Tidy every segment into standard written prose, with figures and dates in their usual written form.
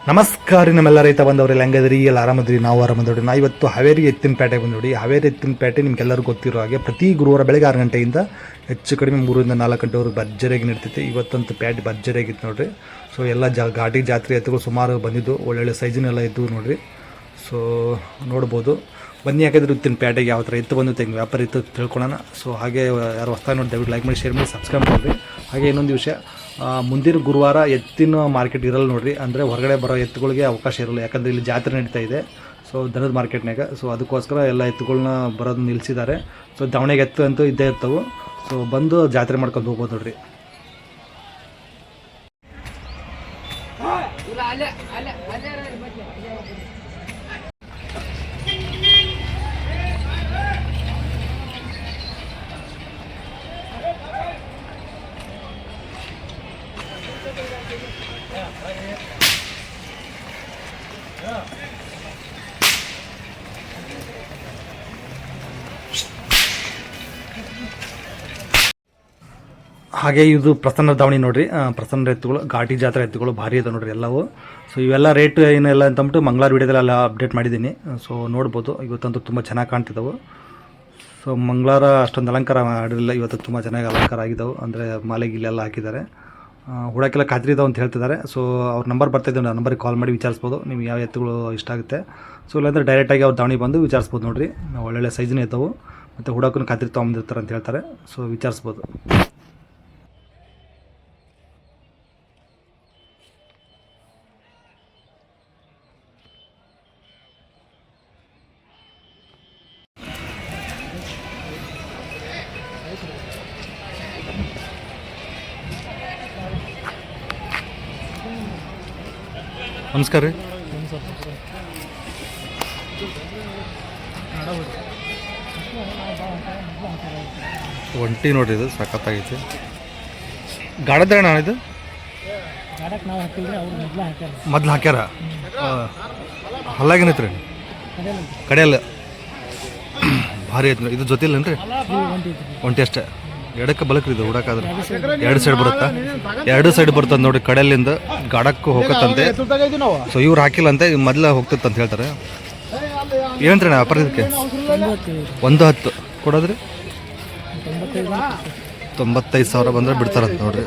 ನಮಸ್ಕಾರ ನಮ್ಮೆಲ್ಲ ರೈತ ಬಂದವರೆಲ್ಲ ಹೆಂಗದ್ರಿ ಎಲ್ಲ ಆರಾಮದ್ರಿ ನಾವು ಆರಾಮದವ್ರಿ. ನಾವು ಇವತ್ತು ಹಾವೇರಿ ಎತ್ತಿನಪೇಟೆಗೆ ಬಂದೋಡಿ. ಹಾವೇರಿ ಎತ್ತಿನಪೇಟೆ ನಿಮ್ಗೆಲ್ಲರಿಗೂ ಗೊತ್ತಿರೋ ಹಾಗೆ ಪ್ರತಿ ಗುರುವಾರ ಬೆಳಗ್ಗೆ 6 ಗಂಟೆಯಿಂದ ಹೆಚ್ಚು ಕಡಿಮೆ 3 ರಿಂದ 4 ಗಂಟೆವರೆಗೆ ಭರ್ಜರಿಯಾಗಿ ನಡೀತೈತಿ. ಇವತ್ತಂತೂ ಪೇಟೆ ಭರ್ಜರಿಯಾಗಿತ್ತು ನೋಡ್ರಿ. ಸೊ ಎಲ್ಲ ಘಾಟಿ ಜಾತ್ರೆ ಎತ್ತುಗಳು ಸುಮಾರು ಬಂದಿದ್ದು, ಒಳ್ಳೊಳ್ಳೆ ಸೈಜಿನೆಲ್ಲ ಇದ್ದು ನೋಡ್ರಿ. ಸೊ ನೋಡ್ಬೋದು ಬನ್ನಿ, ಯಾಕಂದ್ರೆ ಇವತ್ತಿನ ಪೇಟೆಗೆ ಯಾವ ಥರ ಎತ್ತು ಬಂದು ತೆಂಗೆ ವ್ಯಾಪಾರ ಇತ್ತು ತಿಳ್ಕೊಳ್ಳೋಣ. ಸೊ ಹಾಗೆ ಯಾರು ಹೊಸ್ತಾಗಿ ನೋಡಿ ದಯವಿಟ್ಟು ಲೈಕ್ ಮಾಡಿ, ಶೇರ್ ಮಾಡಿ, ಸಬ್ಸ್ಕ್ರೈಬ್ ಮಾಡಿರಿ. ಹಾಗೆ ಇನ್ನೊಂದು ವಿಷಯ, ಮುಂದಿನ ಗುರುವಾರ ಎತ್ತಿನ ಮಾರ್ಕೆಟ್ ಇರಲ್ಲ ನೋಡಿರಿ. ಅಂದರೆ ಹೊರಗಡೆ ಬರೋ ಎತ್ತುಗಳಿಗೆ ಅವಕಾಶ ಇರಲ್ಲ, ಯಾಕಂದರೆ ಇಲ್ಲಿ ಜಾತ್ರೆ ನಡೀತಾ ಇದೆ. ಸೊ ದನದ ಮಾರ್ಕೆಟ್ನಾಗ. ಸೊ ಅದಕ್ಕೋಸ್ಕರ ಎಲ್ಲ ಎತ್ತುಗಳನ್ನ ಬರೋದು ನಿಲ್ಲಿಸಿದ್ದಾರೆ. ಸೊ ದಾವಣೆಗೆ ಎತ್ತು ಅಂತೂ ಇದ್ದೇ ಇರ್ತವೆ. ಸೊ ಬಂದು ಜಾತ್ರೆ ಮಾಡ್ಕೊಂಡು ಹೋಗ್ಬೋದು ನೋಡ್ರಿ. ಹಾಗೆ ಇದು ಪ್ರಸನ್ನ ದಾವಣಿ ನೋಡ್ರಿ. ಪ್ರಸನ್ನ ಎತ್ತುಗಳು, ಘಾಟಿ ಜಾತ್ರೆ ಎತ್ತುಗಳು ಭಾರಿ ಇದೆ ನೋಡ್ರಿ ಎಲ್ಲವೂ. ಸೊ ಇವೆಲ್ಲ ರೇಟ್ ಏನೆಲ್ಲ ಅಂತಂದ್ಬಿಟ್ಟು ಮಂಗಳವಾರ ವಿಡಿಯೋದಲ್ಲೆಲ್ಲ ಅಪ್ಡೇಟ್ ಮಾಡಿದ್ದೀನಿ. ಸೊ ನೋಡ್ಬೋದು, ಇವತ್ತಂತೂ ತುಂಬ ಚೆನ್ನಾಗಿ ಕಾಣ್ತಿದ್ದಾವೆ. ಸೊ ಮಂಗಳವಾರ ಅಷ್ಟೊಂದು ಅಲಂಕಾರ ಮಾಡಿರಲಿಲ್ಲ, ಇವತ್ತು ತುಂಬ ಚೆನ್ನಾಗಿ ಅಲಂಕಾರ ಆಗಿದ್ದಾವೆ. ಅಂದರೆ ಮಾಲೆ ಗಿಲೆಲ್ಲ ಹಾಕಿದ್ದಾರೆ, ಹುಡಕ್ಕೆಲ್ಲ ಖಾತ್ರಿ ಇದಾವೆ ಅಂತ ಹೇಳ್ತಿದ್ದಾರೆ. ಸೊ ಅವ್ರ ನಂಬರ್ ಬರ್ತಾಯಿದ್ದೆ, ಆ ನಂಬರಿಗೆ ಕಾಲ್ ಮಾಡಿ ವಿಚಾರಿಸ್ಬೋದು ನಿಮ್ಗೆ ಯಾವ ಎತ್ತುಗಳು ಇಷ್ಟ ಆಗುತ್ತೆ. ಸೊ ಇಲ್ಲಾಂದರೆ ಡೈರೆಕ್ಟಾಗಿ ಅವ್ರು ದಾವಣಿ ಬಂದು ವಿಚಾರಿಸ್ಬೋದು ನೋಡಿರಿ. ಒಳ್ಳೊಳ್ಳೆ ಸೈಜಿನ ಇದ್ದಾವೆ ಮತ್ತು ಹುಡಕ್ಕೂ ಖಾತ್ರಿ ತೊಗೊಂಬಂದಿರ್ತಾರೆ ಅಂತ ಹೇಳ್ತಾರೆ. ಸೊ ವಿಚಾರಿಸ್ಬೋದು. ನಮಸ್ಕಾರ ರೀ. ಒಂಟಿ ನೋಡ್ರಿ, ಇದು ಸಖತ್ತಾಗೈತಿ. ಗಾಡದ ಅಣ್ಣ ಇದು ಮೊದ್ಲು ಹಾಕ್ಯಾರ. ಹಲ್ಲಾಗೇನೈತ್ರಿ ಕಡೆಯಲ್ಲ ಭಾರಿ ಐತಿ. ಇದು ಜೊತೆ ಇಲ್ಲನ್ರಿ, ಒಂಟಿ ಅಷ್ಟೇ. ಎಡಕ್ಕೆ ಬಲಕ್ರಿ ಇದು ಹುಡಕಾದ್ರೆ ಎರಡು ಸೈಡ್ ಬರುತ್ತಾ, ಎರಡು ಸೈಡ್ ಬರ್ತದೆ ನೋಡಿ. ಕಡೆಯಲ್ಲಿಂದ ಗಾಡಕ್ಕೂ ಹೋಗತ್ತಂತೆ. ಸೊ ಇವ್ರು ಹಾಕಿಲ್ಲ ಅಂತೆ, ಮೊದಲ ಹೋಗ್ತಿತ್ತು ಅಂತ ಹೇಳ್ತಾರೆ. ಏನಂತ್ರಿ ನಾ ವ್ಯಾಪಾರ ಇದಕ್ಕೆ 110 ಕೊಡೋದ್ರಿ. 95,000 ಬಂದರೆ ಬಿಡ್ತಾರಂತ ನೋಡ್ರಿ.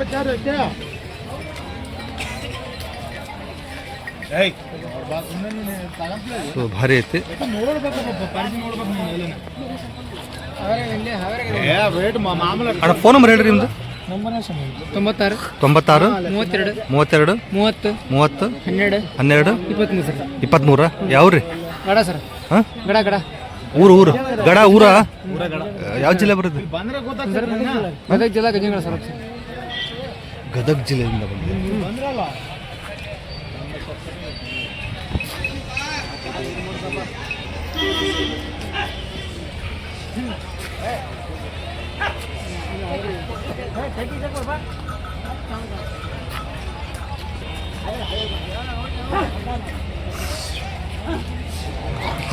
ಸೊ ಭಾರಿ ಐತಿ. ಅಣ್ಣ ಫೋನ್ ನಂಬರ್ ಹೇಳ್ರಿ ನಿಮ್ದು. 96 32 30 12 23 ಯಾವ್ರಿ? ಗಡ ಸರ್. ಹಾಂ ಗಡ ಗಡ ಊರು ಗಡ ಊರ ಯಾವ ಜಿಲ್ಲೆ ಬರುತ್ತೆ? ಗದಗ ಜಿಲ್ಲಾ ಗಜೇಂದ್ರ ಸರ್. ಗದಗ ಜಿಲ್ಲೆಯಿಂದ ಬಂದಿದೆ.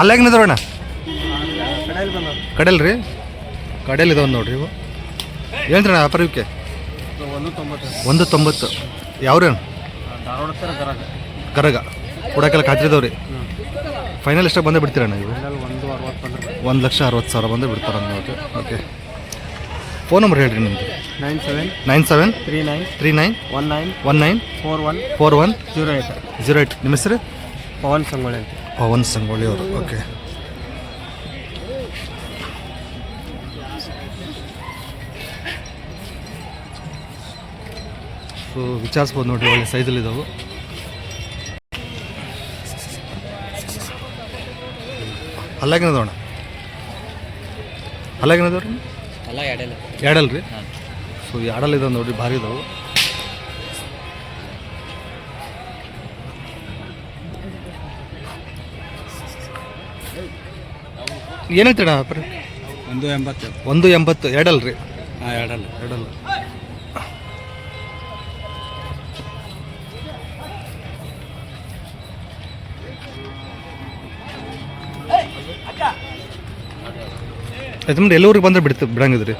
ಅಲ್ಲಾಗಿನದವ್ರಣ್ಣ ಕಡೆಯಲ್ ರೀ, ಕಡೆಯಲ್ಲಿ ಇದಾವೆ ನೋಡ್ರಿ. ಇವು ಏನಂದ್ರಣ್ಣ ವ್ಯಾಪಾರ ಇವಕ್ಕೆ? 190. ಯಾವ್ರೇನು? ಗರಗ ಕೊಡಕ್ಕೆಲ್ಲ ಖಾತ್ರಿದವ್ರಿ. ಫೈನಲ್ ಎಷ್ಟಾಗಿ ಬಂದೇ ಬಿಡ್ತೀರಣ್ಣ ಇವು? 1,60,000 ಬಂದೇ ಬಿಡ್ತಾರ ನೋಡ್ರಿ. ಓಕೆ, ಫೋನ್ ನಂಬರ್ ಹೇಳ್ರಿ ನಿಮ್ಮದು. 97 39 19 41 08. ನಿಮ್ಮ ಹೆಸರು? ಪವನ್ ಸಂಗೊಳ್ಳಿ ಅಂತ. ಪವನ್ ಸಂಗೊಳ್ಳಿ ಅವರು. ಓಕೆ, ಸೊ ವಿಚಾರಿಸ್ಬೋದು ನೋಡಿರಿ, ಒಳ್ಳೆ ಸೈಜಲ್ಲಿ ಇದಾವೆ. ಅಲ್ಲಾಗಿನದವಣ್ಣ, ಅಲ್ಲಾಗಿನದವ್ರಿ ಎರಡಲ್ ರೀ. ಸೊ ಎರಡಲ್ ಇದಾವೆ ನೋಡಿರಿ, ಭಾರಿ ಇದಾವೆ. ಏನು ಹೇಳ್ತೀರ ವ್ಯಾಪಾರ? 180 ಎರಡಲ್ ರೀ. ಎರಡಲ್. ಯಜಮಾನ್ರಿ ಎಲ್ಲೂರಿಗೆ ಬಂದರೆ ಬಿಡಂಗಿದ್ರಿ?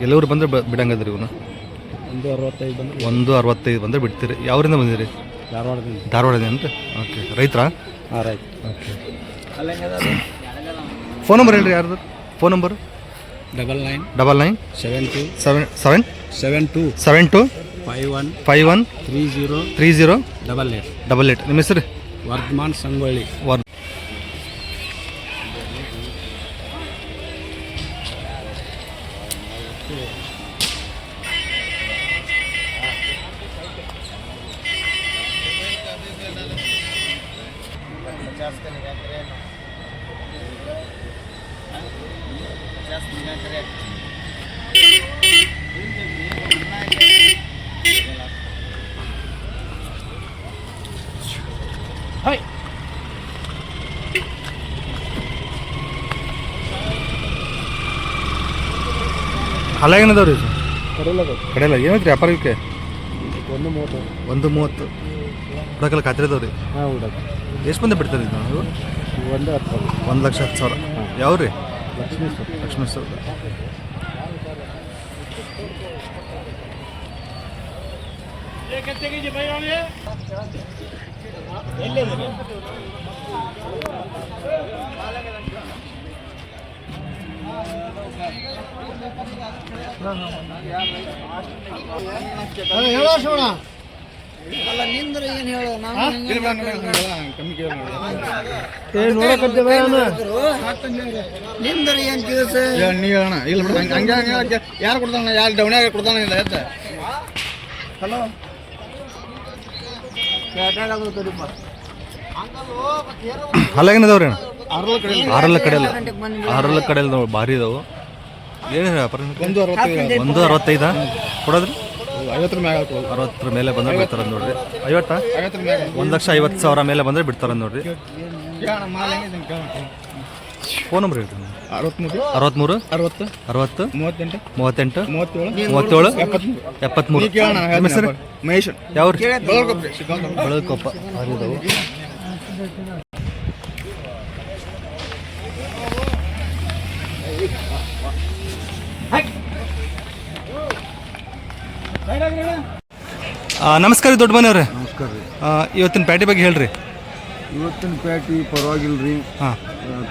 ಎಲ್ಲೂರಿಗೆ ಬಂದರೆ ಬಿಡಂಗದ್ರಿ ಇವನು? 165 165 ಬಂದರೆ ಬಿಡ್ತೀರಿ. ಯಾವರಿಂದ ಬಂದಿರಿ? ಧಾರವಾಡದಿಂದ. ಧಾರವಾಡದೇನು ಓಕೆ. ರೈತರ? ಹಾಂ ರೈಟ್. ಓಕೆ. ಫೋನ್ ನಂಬರ್ ಹೇಳ್ರಿ ಯಾರ್ದು? Phone number 99 99 72 72 72 51 51 30 30 88 88. ನಿಮ್ಮ ಹೆಸರು? ವರ್ಧಮಾನ್ ಸಂಗೊಳ್ಳಿ. ಹಲ ಏನದವ್ರಿ? ಕಡೆಯಲ್ಲ ಏನೈತ್ರಿ ವ್ಯಾಪಾರಕ್ಕೆ? 130. 130 ಹುಡಕಲ್ಲ ಖಾತ್ರಿ ಅದಾವ್ರಿ? ಹಾಂ ಹುಡಕ. ಎಷ್ಟು ಬಂದು ಬಿಡ್ತಾರೆ ಇದು ನಾವು? 110. 1,10,000. ಯಾವ ರೀ? ಲಕ್ಷ್ಮೇಶ್ವರ. ಲಕ್ಷ್ಮೇಶ್ವರ. ಯಾರು ಕೊಡ್ತಾನ? ಯಾರು ಡೌನ್ಯಾಗ ಕೊಡ್ತಾನ? ಇಲ್ಲ ಎತ್ತ. ಹಲೋ ಹಲಾಗೇನದವ್ರಿ? ಆರಲ್ಲ ಕಡೆಯಲ್ಲ ಕಡೆಯಲ್ಲ ನಾವು ಭಾರಿ ಇದಾವು. ಏನು ವ್ಯಾಪಾರ? 165 ಕೊಡೋದ್ರಿ? 50 ಮ್ಯಾಗ 60 ಮೇಲೆ ಬಂದ್ರೆ ಬಿಡ್ತಾರ ನೋಡ್ರಿ. 50? 1,50,000 ಮೇಲೆ ಬಂದ್ರೆ ಬಿಡ್ತಾರ ನೋಡ್ರಿ. ಫೋನ್ ನಂಬರ್ ಹೇಳ್ರಿ. 63 63 60 60 38 38 37 37 73. ನಿಮ್ಮ ಹೆಸರು? ಮಹೇಶ್. ಯಾವ್ರಿ? ಬೆಳಗೊಪ್ಪ. ಬೆಳಗೊಪ್ಪ. ಭಾರಿ ಇದಾವು. ನಮಸ್ಕಾರ ರೀ ದೊಡ್ಡ ಮನೆಯವ್ರೆ. ನಮಸ್ಕಾರ ರೀ. ಇವತ್ತಿನ ಪ್ಯಾಟಿ ಬಗ್ಗೆ ಹೇಳ್ರಿ. ಇವತ್ತಿನ ಪ್ಯಾಟಿ ಪರವಾಗಿಲ್ಲ ರೀ. ಹಾಂ.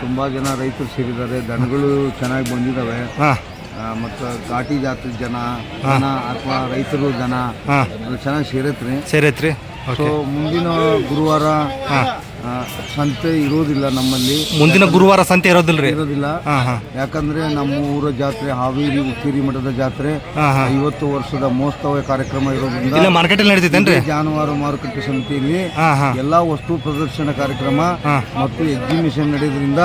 ತುಂಬ ಜನ ರೈತರು ಸೇರಿದ್ದಾರೆ. ದನಗಳು ಚೆನ್ನಾಗಿ ಬಂದಿದ್ದಾವೆ. ಹಾಂ. ಮತ್ತು ಘಾಟಿ ಜಾತಿ ಜನ ಅಥವಾ ರೈತರು ಜನ ಚೆನ್ನಾಗಿ ಸೇರೈತ್ರಿ. ಸೊ ಮುಂದಿನ ಗುರುವಾರ ಸಂತೆ ಇರೋದಿಲ್ಲ ನಮ್ಮಲ್ಲಿ. ಮುಂದಿನ ಗುರುವಾರ ಸಂತೆ ಇರೋದಿಲ್ಲ. ಯಾಕಂದ್ರೆ ನಮ್ಮ ಊರ ಜಾತ್ರೆ ಹಾವೇರಿ ಉಕ್ಕೇರಿ ಮಠದ ಜಾತ್ರೆ 50 ವರ್ಷದ ಮಹೋತ್ಸವ ಕಾರ್ಯಕ್ರಮ ಇರೋದ್ರಿಂದ ಮಾರ್ಕೆಟಲ್ಲಿ ನಡೀತೈತೇನ್ರಿ? ಜಾನುವಾರು ಮಾರುಕಟ್ಟೆ ಸಮಿತಿಯಲ್ಲಿ ಎಲ್ಲಾ ವಸ್ತು ಪ್ರದರ್ಶನ ಕಾರ್ಯಕ್ರಮ ಮತ್ತು ಎಕ್ಸಿಬಿಷನ್ ನಡೆಯೋದ್ರಿಂದ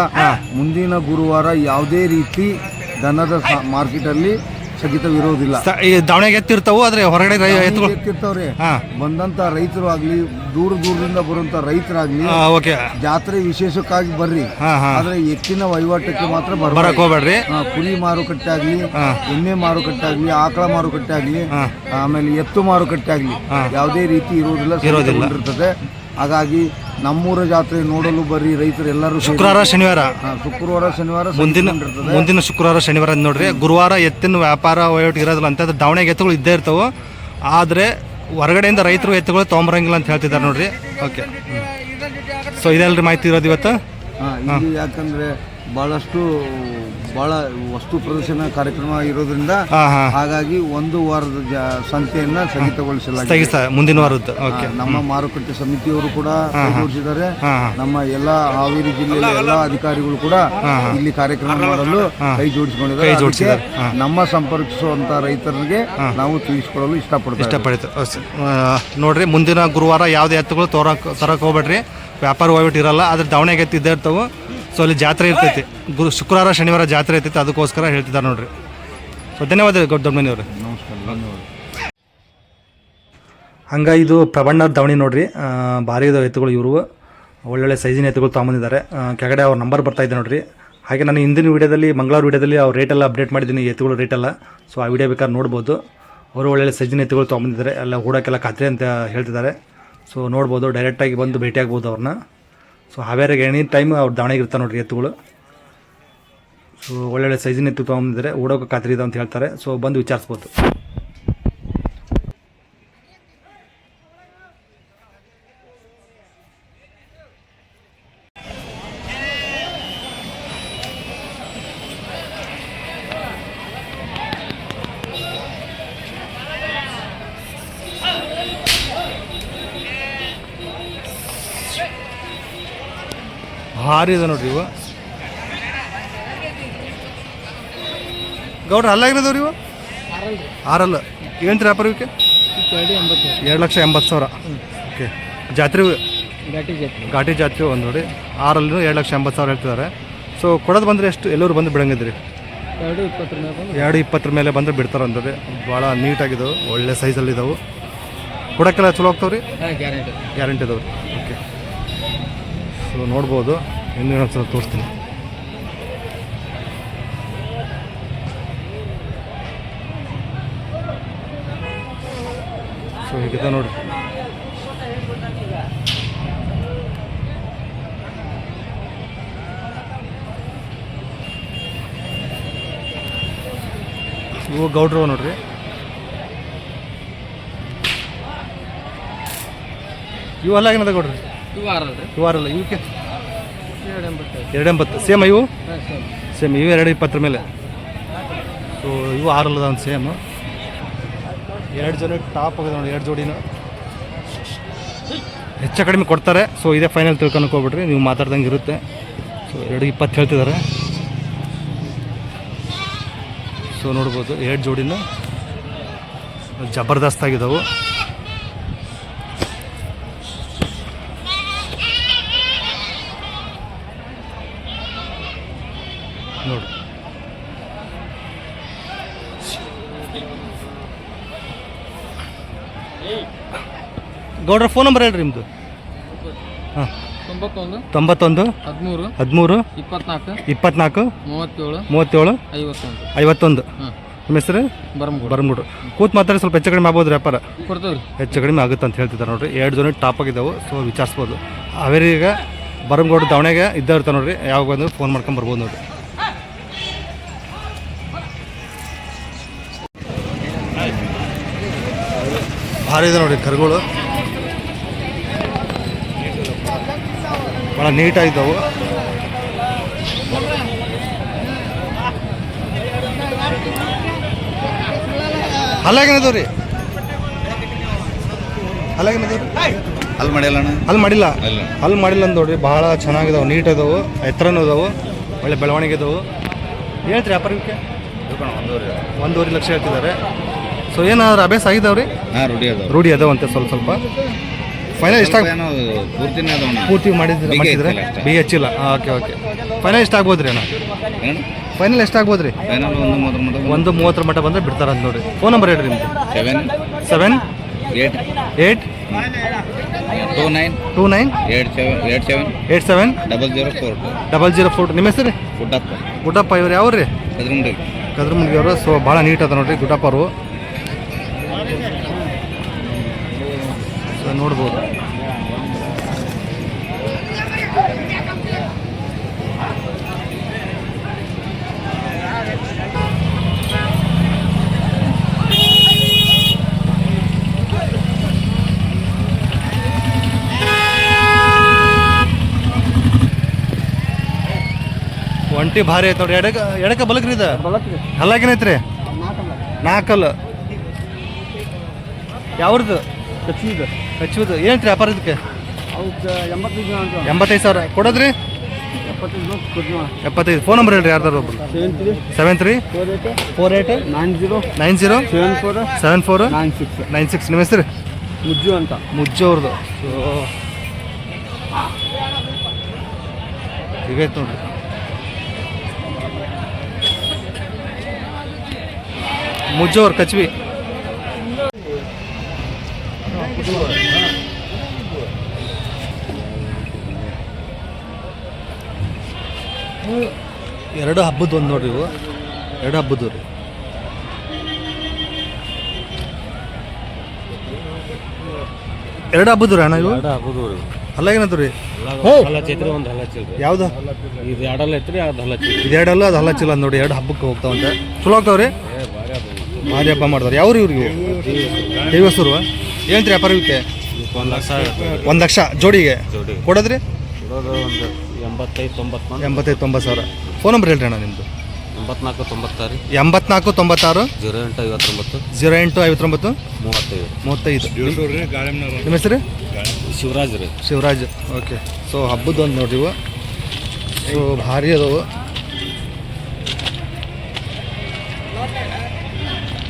ಮುಂದಿನ ಗುರುವಾರ ಯಾವುದೇ ರೀತಿ ದನದ ಮಾರ್ಕೆಟ್ ಅಲ್ಲಿ ಸ್ಥಗಿತವಿರೋದಿಲ್ಲ. ಈ ದಾವಣಗೆರೆ ಎತ್ತಿರ್ತಾವು, ಆದ್ರೆ ಹೊರಗಡೆ ಎತ್ತಿರ್ತಾವ್ರಿ. ಬಂದಂತ ರೈತರು ಆಗ್ಲಿ, ದೂರದಿಂದ ಬರುವಂತ ರೈತರಾಗ್ಲಿ ಜಾತ್ರೆ ವಿಶೇಷಕ್ಕಾಗಿ ಬರ್ರಿ. ಆದ್ರೆ ಎತ್ತಿನ ವಹಿವಾಟಕ್ಕೆ ಮಾತ್ರ ಬರಕ್ ಹೋಗ್ಬೇಡ್ರಿ. ಕುರಿ ಮಾರುಕಟ್ಟೆ ಆಗ್ಲಿ, ಎಮ್ಮೆ ಮಾರುಕಟ್ಟೆ ಆಗ್ಲಿ, ಆಕಳ ಮಾರುಕಟ್ಟೆ ಆಗ್ಲಿ, ಆಮೇಲೆ ಎತ್ತು ಮಾರುಕಟ್ಟೆ ಆಗ್ಲಿ ಯಾವುದೇ ರೀತಿ ಇರುವುದಿಲ್ಲ. ಹಾಗಾಗಿ ನಮ್ಮೂರ ಜಾತ್ರೆ ನೋಡಲು ಬರ್ರಿ ರೈತರು ಎಲ್ಲರೂ. ಶುಕ್ರವಾರ ಶನಿವಾರ ಮುಂದಿನ ಶುಕ್ರವಾರ ಶನಿವಾರ ನೋಡ್ರಿ. ಗುರುವಾರ ಎತ್ತಿನ ವ್ಯಾಪಾರ ವಹಿವಾಟು ಇರೋದಿಲ್ಲ ಅಂತ. ದಾವಣಗೆರೆ ಎತ್ತುಗಳು ಇದ್ದೇ ಇರ್ತಾವೆ, ಆದರೆ ಹೊರಗಡೆಯಿಂದ ರೈತರು ಎತ್ತುಗಳು ತೊಗೊಂಬರಂಗಿಲ್ಲ ಅಂತ ಹೇಳ್ತಿದ್ದಾರೆ ನೋಡ್ರಿ. ಓಕೆ. ಸೊ ಇದೆಲ್ಲರಿ ಮಾಹಿತಿ ಇರೋದು ಇವತ್ತು. ಯಾಕಂದ್ರೆ ಬಹಳ ವಸ್ತು ಪ್ರದರ್ಶನ ಕಾರ್ಯಕ್ರಮ ಇರೋದ್ರಿಂದ ಹಾಗಾಗಿ ಒಂದು ವಾರದ ಸಂತೆಯನ್ನ ಸ್ಥಗಿತಗೊಳಿಸಲಾಗಿದೆ. ಮುಂದಿನ ವಾರದ್ದು. ನಮ್ಮ ಮಾರುಕಟ್ಟೆ ಸಮಿತಿಯವರು ಕೂಡ ಕೈಗೂಡಿಸಿದ್ದಾರೆ. ನಮ್ಮ ಎಲ್ಲಾ ಹಾವೇರಿ ಜಿಲ್ಲೆಯ ಎಲ್ಲಾ ಅಧಿಕಾರಿಗಳು ಕೂಡ ಇಲ್ಲಿ ಕಾರ್ಯಕ್ರಮ ಮಾಡಲು ಕೈ ಜೋಡಿಸಿಕೊಂಡಿದ್ದಾರೆ. ನಮ್ಮ ಸಂಪರ್ಕಿಸುವಂತ ರೈತರಿಗೆ ನಾವು ತಿಳಿಸಿಕೊಡಲು ಇಷ್ಟಪಡ್ತೀವಿ. ನೋಡ್ರಿ, ಮುಂದಿನ ಗುರುವಾರ ಯಾವುದೇ ಎತ್ತುಗಳು ತರಕ್ ಹೋಗ್ಬೇಡ್ರಿ. ವ್ಯಾಪಾರ ವಹಿವಾಟು ಇರಲ್ಲ, ಆದ್ರೆ ದಾವಣಗೆರೆ ಎತ್ತಿದ್ದೇ ಇರ್ತಾವೆ. ಸೊ ಅಲ್ಲಿ ಜಾತ್ರೆ ಇರ್ತೈತಿ. ಶುಕ್ರವಾರ ಶನಿವಾರ ಜಾತ್ರೆ ಇರ್ತೈತಿ, ಅದಕ್ಕೋಸ್ಕರ ಹೇಳ್ತಿದ್ದಾರೆ ನೋಡ್ರಿ. ಸೊ ಧನ್ಯವಾದ ದೊಡ್ಡ ಮನೆಯವ್ರು. ನಮಸ್ಕಾರ, ಧನ್ಯವಾದ. ಹಂಗೆ ಇದು ಪ್ರಬಣ್ಣವ್ರ ದಾವಣಿ ನೋಡ್ರಿ. ಭಾರಿ ಇದಾವೆ ಎತ್ತುಗಳು. ಇವರು ಒಳ್ಳೊಳ್ಳೆ ಸೈಜಿನ ಎತ್ತುಗಳು ತೊಗೊಂಬಂದಿದ್ದಾರೆ. ಕೆಳಗಡೆ ಅವ್ರ ನಂಬರ್ ಬರ್ತಾ ಇದೆ ನೋಡ್ರಿ. ಹಾಗೆ ನಾನು ಹಿಂದಿನ ವೀಡಿಯೋದಲ್ಲಿ, ಮಂಗಳವಾರ ವೀಡಿಯೋದಲ್ಲಿ ಅವ್ರ ರೇಟೆಲ್ಲ ಅಪ್ಡೇಟ್ ಮಾಡಿದ್ದೀನಿ, ಎತ್ತುಗಳು ರೇಟೆಲ್ಲ. ಸೊ ಆ ವಿಡಿಯೋ ಬೇಕಾದ್ರೆ ನೋಡ್ಬೋದು. ಅವರು ಒಳ್ಳೊಳ್ಳೆ ಸೈಜಿನ ಎತ್ತುಗಳು ತೊಗೊಂಬಂದಿದ್ದಾರೆ. ಎಲ್ಲ ಹೂಡಕ್ಕೆಲ್ಲ ಖಾತ್ರಿ ಅಂತ ಹೇಳ್ತಿದ್ದಾರೆ. ಸೊ ನೋಡ್ಬೋದು, ಡೈರೆಕ್ಟಾಗಿ ಬಂದು ಭೇಟಿಯಾಗ್ಬೋದು ಅವ್ರನ್ನ. ಸೊ ಹಾವೇರಿಗೆ ಎನಿ ಟೈಮ್ ಅವ್ರು ದಾವಣಗೆರೆ ಇರ್ತಾರೆ ನೋಡ್ರಿ ಎತ್ತುಗಳು. ಸೊ ಒಳ್ಳೊಳ್ಳೆ ಸೈಜಿನ ಎತ್ತು ತೊಗೊಂಡಿದ್ದಾರೆ, ಓಡೋಕೆ ಖಾತ್ರಿ ಇದೆ ಅಂತ ಹೇಳ್ತಾರೆ. ಸೊ ಬಂದು ವಿಚಾರಿಸ್ಬೋದು. ಭಾರಿ ಇದೆ ನೋಡ್ರಿ ಇವು. ಗೌಡ್ರ ಅಲ್ಲಾಗಿರೋದವ್ರಿ ಇವು ಆರಲ್ಲ ಏನು ವ್ಯಾಪಾರ ಇವಕ್ಕೆ? 2,80,000. ಓಕೆ. ಜಾತ್ರೆ ಘಾಟಿ ಜಾತ್ರೆ ಒಂದು ನೋಡಿ. ಆರಲ್ಲೂ 2,80,000 ಹೇಳ್ತಿದ್ದಾರೆ. ಸೊ ಕೊಡೋದು ಬಂದರೆ ಎಷ್ಟು ಎಲ್ಲರೂ ಬಂದು ಬಿಡಂಗಿದ್ರಿ? 2,20 ಮೇಲೆ ಬಂದರೆ ಬಿಡ್ತಾರೆ ಅಂದ್ರೆ. ಭಾಳ ನೀಟಾಗಿದ್ದಾವೆ, ಒಳ್ಳೆ ಸೈಜಲ್ಲಿದ್ದಾವೆ. ಕೊಡೋಕ್ಕೆಲ್ಲ ಚಲೋ ಹೋಗ್ತಾವ್ರಿ? ಗ್ಯಾರಂಟಿ ಇದಾವೆ. ಓಕೆ. ಸೊ ನೋಡ್ಬೋದು. ಇನ್ನೂ ಒಂದ್ಸಲ ತೋರಿಸ್ತೀನಿ. ಸೊ ಹೀಗಿದೆ ನೋಡಿ. ಇವು ಗೌಡ್ರು ನೋಡ್ರಿ. ಇವು ಅಲ್ಲ ಏನದ ಗೌಡ್ರಿ? ಇವು ಆರಲ್ಲ. ಇವಕ್ಕೆ 2,80. ಸೇಮ್ ಇವು? ಸೇಮ್ ಇವು 2,20 ಮೇಲೆ. ಸೊ ಇವು ಆರಲ್ಲದ ಒಂದು ಸೇಮ್. 2 ಜೋಡಿ ಟಾಪ್ ಆಗಿದೆ ನೋಡಿ. 2 ಜೋಡಿನೂ ಹೆಚ್ಚು ಕಡಿಮೆ ಕೊಡ್ತಾರೆ. ಸೊ ಇದೇ ಫೈನಲ್ ತಿಳ್ಕೊಳಕ್ಕೆ ಹೋಗ್ಬಿಟ್ರಿ, ನೀವು ಮಾತಾಡ್ದಂಗೆ ಇರುತ್ತೆ. ಸೊ 2,20 ಹೇಳ್ತಿದ್ದಾರೆ. ಸೊ ನೋಡ್ಬೋದು 2 ಜೋಡಿನೂ ಜಬರ್ದಸ್ತ್ ಆಗಿದ್ದಾವೆ. ನೋಡಿ ಗೌಡ್ರ ಫೋನ್ ನಂಬರ್ ಹೇಳ್ರಿ ನಿಮ್ಮದು? ಹಾಂ 91 13 24 37 51. ನಿಮ್ಮ ಹೆಸರು? ಬರಮಗುಡು. ಕೂತ್ ಮಾತಾಡಿ ಸ್ವಲ್ಪ ಹೆಚ್ಚು ಕಡಿಮೆ ಆಗ್ಬೋದು ವ್ಯಾಪಾರ? ಹೆಚ್ಚು ಕಡಿಮೆ ಆಗುತ್ತೆ ಅಂತ ಹೇಳ್ತಿದ್ದಾರೆ ನೋಡ್ರಿ. 2 ಜನ ಟಾಪ್ ಆಗಿದ್ದಾವೆ. ಸೊ ವಿಚಾರಿಸ್ಬೋದು. ಹಾವೇರಿಗೆ ಬರಮಗೋಡು ದಾವಣೆಗೆ ಇದ್ದ ಇರ್ತಾರೆ ನೋಡ್ರಿ. ಯಾವಾಗ ಬಂದು ಫೋನ್ ಮಾಡ್ಕೊಂಡು ಬರ್ಬೋದು ನೋಡ್ರಿ. ಭಾರಿ ಇದೆ ನೋಡಿ ಕರುಗಳು. ಭಾಳ ನೀಟಾಗಿದ್ದಾವೆ. ಅಲ್ಲಾಗೇನದವು ರೀ? ಅಲ್ಲಾಗೇನದವು? ಅಲ್ಲಿ ಮಾಡಿಲ್ಲ ಅಲ್ಲಿ ಮಾಡಿಲ್ಲ. ಅಲ್ಲಿ ಮಾಡಿಲ್ಲ ಅಂತ ನೋಡ್ರಿ. ಭಾಳ ಚೆನ್ನಾಗಿದಾವೆ, ನೀಟ್ ಇದಾವೆ, ಎತ್ತರನೂ ಇದಾವೆ, ಒಳ್ಳೆ ಬೆಳವಣಿಗೆ ಇದಾವೆ. ಹೇಳ್ತೀರಿ ವ್ಯಾಪಾರಕ್ಕೆ? 1.5 ಲಕ್ಷ ಹೇಳ್ತಿದ್ದಾರೆ. ಸೊ ಏನಾದ್ರು ಅಭ್ಯಾಸ ಆಗಿದಾವ್ರಿ? ರೂಢಿ ಅದಾವಂತೆ ಸ್ವಲ್ಪ ಸ್ವಲ್ಪ. ಫೈನಲ್ ಇಷ್ಟ ಪೂರ್ತಿ ಮಾಡಿದ್ರೆ ಬಿ ಹಚ್ಚಿಲ್ಲ. Okay okay. ಫೈನಲ್ ಎಷ್ಟು ಆಗ್ಬೋದು ರೀ ಅಣ್ಣ? ಫೈನಲ್ ಎಷ್ಟು ಆಗ್ಬೋದು ರೀ? 1:30 ಮಟ್ಟ ಬಂದರೆ ಬಿಡ್ತಾರಂತ ನೋಡಿರಿ. ಫೋನ್ ನಂಬರ್ ಹೇಳ್ರಿ ನಿಮ್ದು? 7 8 29 87 0042. ನಿಮ್ಮ ಹೆಸರು? ಗುಡ್ಡಪ್ಪ. ಇವ್ರು ಯಾವ್ರಿ? ಕದ್ರಮುಂಡಿ ಅವರು. ಸೊ ಭಾಳ ನೀಟ್ ಅದ ನೋಡ್ರಿ ಗುಡ್ಡಪ್ಪ ಅವರು. ಸೊ ನೋಡ್ಬೋದು. ಒಂಟಿ ಭಾರಿ ಐತೆ ನೋಡ್ರಿ. ಎಡಕ್ಕೆ ಬಲಕ್ರಿ ಇದು? ಹಲ್ಲಾಗೇನೈತ್ರಿ? 4 ಯಾವ್ದು? ಕಚ್ಚುವುದು. ಏನು ರೀ ವ್ಯಾಪಾರ ಇದಕ್ಕೆ? 85,000 ಕೊಡೋದ್ರಿ? 75. ಫೋನ್ ನಂಬರ್ ಹೇಳ್ರಿ ಯಾರ್ದಾರು ಒಬ್ರು? 73 48 90 74 96. ನಿಮ್ಮ ಹೆಸರು? ಮುಜ್ಜು ಅಂತ. ಮುಜ್ಜು ಅವ್ರದ್ದು. ಸೊ ಹೀಗೈತೆ ನೋಡ್ರಿ. ಮುಜ್ಜೋರ್ ಕಚ್ವಿ. ಎರಡು ಹಬ್ಬದ್ದು ಒಂದು ನೋಡ್ರಿ. ಇವು 2 ಹಬ್ಬದ್ದು ರೀ. ಎರಡು ಹಬ್ಬದ್ದು ರೀ ಅಣ್ಣ ಇವು? ಅಲ್ಲ ಏನಂತ ರೀ? ಯಾವ್ದು? ಇದು 2 ಐತ್ರಿ. ಅದು ಹಲ್ಲಚ್ಚಿಲ್ಲ, ಅದು ಹಲ್ಲಚ್ಚಿಲ್ಲ ನೋಡಿ. 2 ಹಬ್ಬಕ್ಕೆ ಹೋಗ್ತಾವಂತೆ. ಚಲೋ ಹೋಗ್ತಾವ್ರಿ. ಭಾರಿ ಹಬ್ಬ ಮಾಡ್ತಾರೆ. ಯಾವ್ರು ಇವ್ರಿಗೆ? ದೇವಸ್ಥರು. ಏನು ರೀ ವ್ಯಾಪಾರ ಇವಕ್ಕೆ? 1 ಲಕ್ಷ ಜೋಡಿಗೆ ಕೊಡೋದ್ರಿ? 85-90,000. ಫೋನ್ ನಂಬರ್ ಹೇಳ್ರಿ ಅಣ್ಣ ನಿಮ್ಮದು? 84 96 08 35. ನಿಮ್ಮ ಹೆಸರು? ಶಿವರಾಜ್. ಓಕೆ. ಸೊ ಹಬ್ಬದ ಒಂದು ನೋಡ್ರಿ ಇವು ಸೊ ಭಾರಿ ಅದಾವು.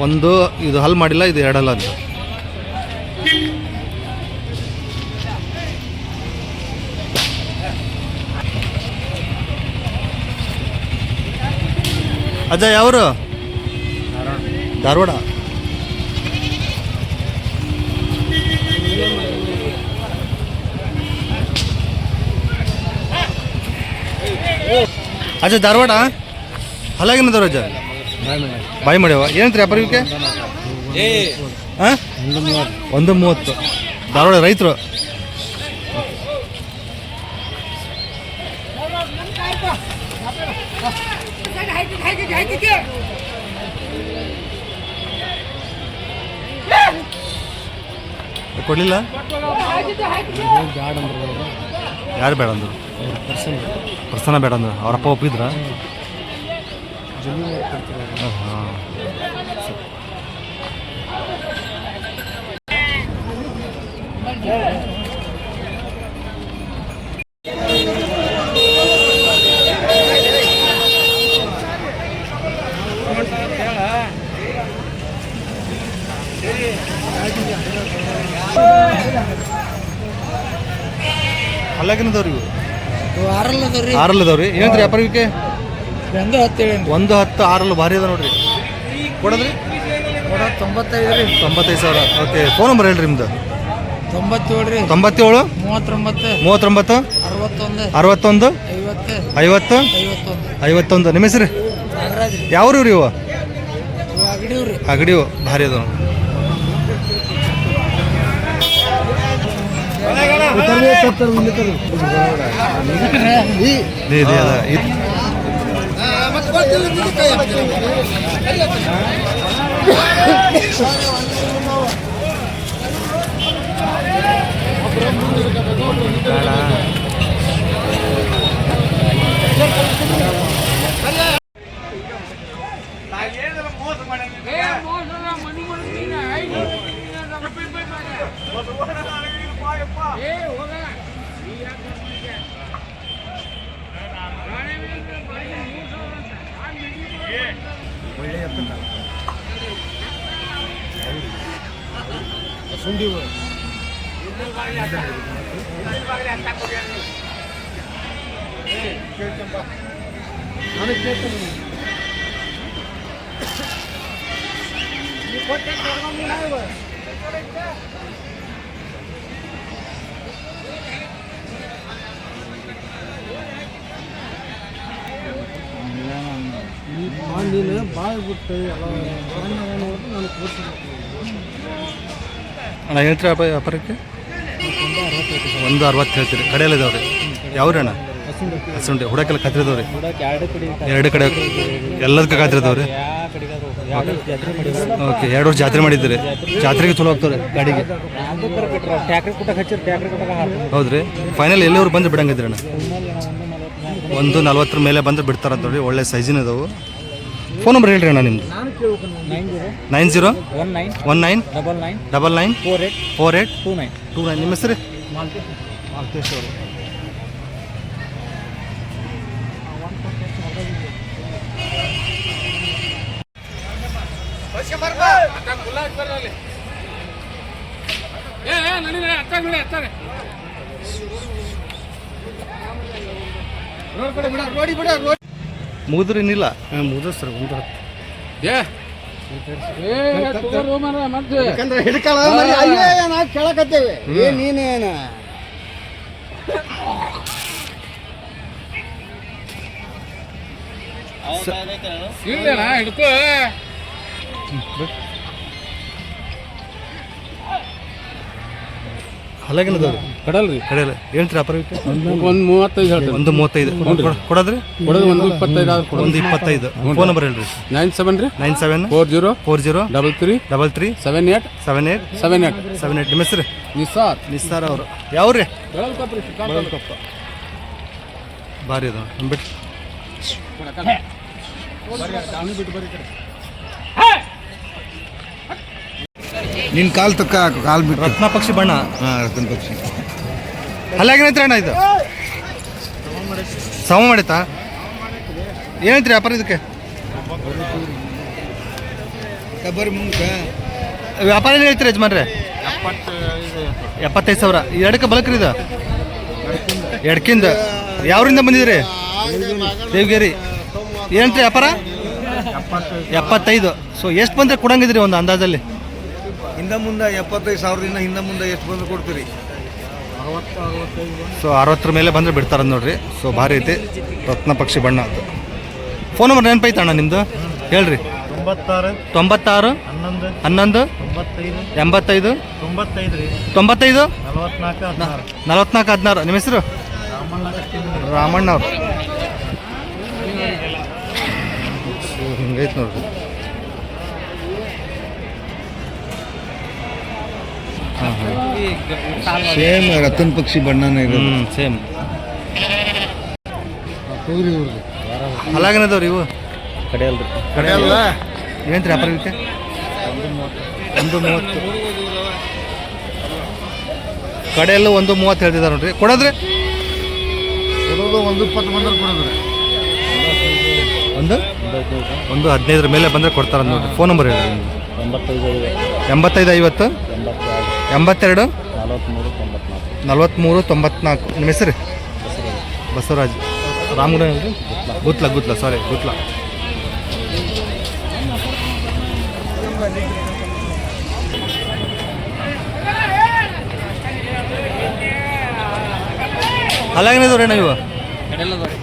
ಒಂದು ಇದು ಹಲ್ ಮಾಡಿಲ್ಲ, ಇದು ಎರಡಲ್ಲ ಅಂತ. ಅಜ್ಜ ಯಾವರು? ಧಾರವಾಡ. ಅಜ್ಜ ಧಾರವಾಡ ಹಲಾಗಿನದವ್ರು ಅಜ್ಜ ಬಾಯಿ ಮಾಡ್ಯಾವ. ಏನಂತ್ರಿ ವ್ಯಾಪಾರ ಇವಕ್ಕೆ? ಹಾಂ 130. ಧಾರವಾಡ ರೈತರು. ಕೊಡಲಿಲ್ಲ? ಯಾರು ಬೇಡ ಅಂದರು? ಪರ್ಸನ ಬೇಡ ಅಂದ್ರು. ಅವರಪ್ಪ ಒಪ್ಪಿದ್ರ? ಹಾಂ. ಅಲ್ಲಾಗಿನದವ್ರಿ ಇವು ಆರಲ್ಲದವ್ರಿ. ಏನಂತ್ರಿ ವ್ಯಾಪಾರ ಇವಕ್ಕೆ? 110. ಆರಲ್ಲು ಭಾರಿ ಅದ ನೋಡ್ರಿ. ಕೊಡೋದ್ರಿ 95,000. ಓಕೆ. ಫೋನ್ ನಂಬರ್ ಹೇಳ್ರಿ ನಿಮ್ದು? 97 39 61 50 51. ನಿಮ್ಮ ಹೆಸರು ಯಾವ್ರು ರೀ ಇವು? ಅಗಡಿವು ಭಾರಿ ಅದ. ನೀನು ಬಾಯ್ ಬಿಟ್ಟು ಅಣ್ಣ ಹೇಳ್ತೀರ ವ್ಯಾಪಾರಕ್ಕೆ? 160 ಹೇಳ್ತೀರಿ. ಕಡೆಯಲ್ಲಿದ್ದಾವ್ರಿ. ಯಾವ್ರಿ ಅಣ್ಣ? ಹಸುಂಡಿ. ಹುಡಕೆಲ್ಲ ಕತ್ತಿರಿದವ್ರಿ? 2 ಕಡೆ ಎಲ್ಲದಕ್ಕೆ ಕತ್ತಿರಿದವ್ರಿ. ಓಕೆ. 2 ವರ್ಷ ಜಾತ್ರೆ ಮಾಡಿದ್ದೀರಿ. ಜಾತ್ರೆಗೆ ಚಲೋ ಹೋಗ್ತವ್ರಿ ಗಾಡಿಗೆ? ಹೌದ್ರಿ. ಫೈನಲ್ ಎಲ್ಲಿವ್ರು ಬಂದು ಬಿಡಂಗಿದ್ರಿ ಅಣ್ಣ? 140 ಮೇಲೆ ಬಂದ್ರೆ ಬಿಡ್ತಾರಂತ ನೋಡಿ. ಒಳ್ಳೆ ಸೈಜಿನ ಇದಾವು. ಫೋನ್ ನಂಬರ್ ಹೇಳ್ರಿ ಅಣ್ಣ ನಿಮ್ದು? 90 19 99 48 29. ನಿಮ್ಮ ಹೆಸರು? ಮಾಲ್ತೇಶ್ ಅವರು. ಮುಗಿದ್ರಿ ಇನ್ನಿಲ್ಲ? ಮುಗಿದ ಸರ್. 110. ಕೇಳಕತ್ತೇವೆ. ನೀನೇನ ಹಿಡ್ಕೋ. ಹಲಾಗಿನದವ್ರಿ? ಕಡಲ್ರಿ. ಕಡೆಯಲ್ಲ. ಹೇಳ್ತೀರಿ ವ್ಯಾಪಾರಕ್ಕೆ? 135 ಹೇಳ್ತೀವಿ. 135. ಕೊಡೋದ್ರಿ? 125. 125. ಫೋನ್ ನಂಬರ್ ಹೇಳ್ರಿ? 97 40 33 78. ನಿಮ್ಮ ಹೆಸರು? ನಿಸ್ಸಾರ್ ಅವರು. ಯಾವ್ರಿ? ಬಳಲ್ಕೊಪ್ಪ. ಭಾರಿ ಅದು ಬಿಟ್ಟು ನಿನ್ನ ಕಾಲು ತಕ್ಕ ಕಾಲು ಬಿಟ್ಟು. ರತ್ನ ಪಕ್ಷಿ ಬಣ್ಣ. ಹಾಂ, ರತ್ನ ಪಕ್ಷಿ. ಅಲ್ಲಾಗಿನೈತ್ರಿ ಅಣ್ಣ ಇದು? ಸಮ ಮಾಡೈತಾ ಏನೈತ್ರಿ ವ್ಯಾಪಾರ ಇದಕ್ಕೆ ಕಬ್ಬರಿ ಮುಂದಕ್ಕೆ ವ್ಯಾಪಾರ ಏನು ಹೇಳ್ತೀರಿ ಯಜಮಾನ್ರೆ 75,000 ಎರಡಕ್ಕೆ ಬಲಕ್ರಿ ಇದು ಎಡ್ಕಿಂದ ಯಾವ್ರಿಂದ ಬಂದಿದ್ರಿ ದೇವಗಿರಿ ಏನಂತ್ರಿ ವ್ಯಾಪಾರ 75. ಸೊ ಎಷ್ಟು ಬಂದರೆ ಕೊಡಂಗಿದ್ರಿ ಒಂದು ಅಂದಾಜಲ್ಲಿ ಹಿಂದೆ ಮುಂದೆ 75,000ದಿಂದ ಹಿಂದೆ ಮುಂದೆ ಎಷ್ಟು ಬಂದು ಕೊಡ್ತೀರಿ? ಸೊ 60 ಮೇಲೆ ಬಂದರೆ ಬಿಡ್ತಾರ ನೋಡ್ರಿ. ಸೊ ಭಾರಿ ಐತಿ ರತ್ನ ಪಕ್ಷಿ ಬಣ್ಣ ಅದು. ಫೋನ್ ನಂಬರ್ ನೆನಪೈತೆ ಅಣ್ಣ ನಿಮ್ಮದು ಹೇಳ್ರಿ. 96 11 85 95 44 16. ನಿಮ್ಮ ಹೆಸರು ರಾಮಣ್ಣ ಅವ್ರು. ಸೊ ಹಿಂಗೈತೆ ನೋಡ್ರಿ. ಸೇಮ್ ರತನ್ ಪಕ್ಷಿ ಬಣ್ಣನೇ ಇರೋದು. ಸೇಮ್ ಅಲಾಗನದವ್ರಿ ಇವು ಕಡೆ ಅಲ್ಲ ಏನಂತ್ರಿ ವ್ಯಾಪಾರ ಇದಕ್ಕೆ 130 ಕಡೆಯಲ್ಲೂ 130 ಹೇಳ್ತಿದ್ದಾರೆ ನೋಡ್ರಿ. ಕೊಡೋದ್ರಿ ಕೊಡೋದು 120 ಬಂದ್ರೆ ಕೊಡೋದ್ರಿ. ಒಂದು 15 ಮೇಲೆ ಬಂದರೆ ಕೊಡ್ತಾರೆ ನೋಡ್ರಿ. ಫೋನ್ ನಂಬರ್ ಹೇಳಿ. 85 50 82 43 94. ನಿಮ್ಮ ಹೆಸರು ಬಸವರಾಜ್ ರಾಮಗುಡ ಅಲ್ರಿ? ಗುತ್ಲ ಸಾರಿ ಗುತ್ಲ. ಅಲ್ಲಾಗೇನದವ್ರಿ ಅಣ್ಣ ಇವು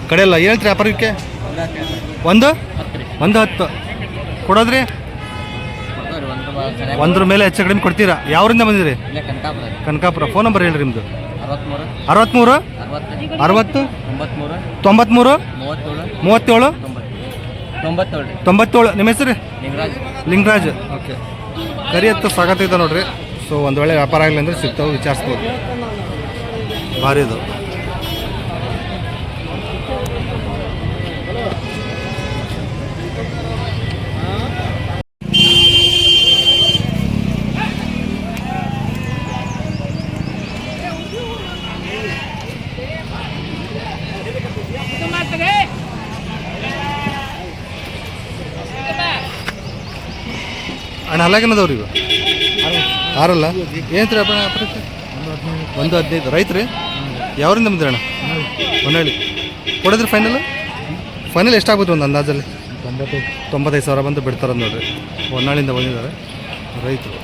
ಕಡೆಯಲ್ಲ ಹೇಳ್ತೀರಿ ವ್ಯಾಪಾರಕ್ಕೆ 110 ಕೊಡೋದ್ರಿ 100 ಮೇಲೆ ಹೆಚ್ಚು ಕಡಿಮೆ ಕೊಡ್ತೀರಾ? ಯಾವ್ರಿಂದ ಬಂದಿದ್ರಿ? ಕನಕಾಪುರ. ಫೋನ್ ನಂಬರ್ ಹೇಳ್ರಿ ನಿಮ್ಮದು. 63 60 93 37 97. ನಿಮ್ಮ ಹೆಸರು ಲಿಂಗರಾಜ್. ಓಕೆ ಕರಿ ಹತ್ತು ಸಾಕತ್ತೈತೆ ನೋಡ್ರಿ. ಸೊ ಒಂದು ವೇಳೆ ವ್ಯಾಪಾರ ಆಗಲಿ ಅಂದರೆ ಸಿಗ್ತಾವೆ, ವಿಚಾರಿಸ್ಬೋದು. ಭಾರಿ ಅದು. ಅಣ್ಣ ಅಲ್ಲಾಗೇನದವ್ರಿ ಇವು ಆರಲ್ಲ ಏನಂತ್ರಿ ವ್ಯಾಪಾರ? 115. ರೈತ್ರಿ ಯಾವ್ರಿಂದ ಬಂದ್ರಿ ಅಣ್ಣ? ಹೊನ್ನಾಳಿ. ಕೊಡೋದ್ರಿ ಫೈನಲ್ ಎಷ್ಟಾಗ್ಬೋದು ಒಂದು ಅಂದಾಜಲ್ಲಿ? 95,000 ಬಂದು ಬಿಡ್ತಾರೆ ನೋಡ್ರಿ. ಹೊನ್ನಾಳಿಂದ ಬಂದಿದ್ದಾರೆ ರೈತರು.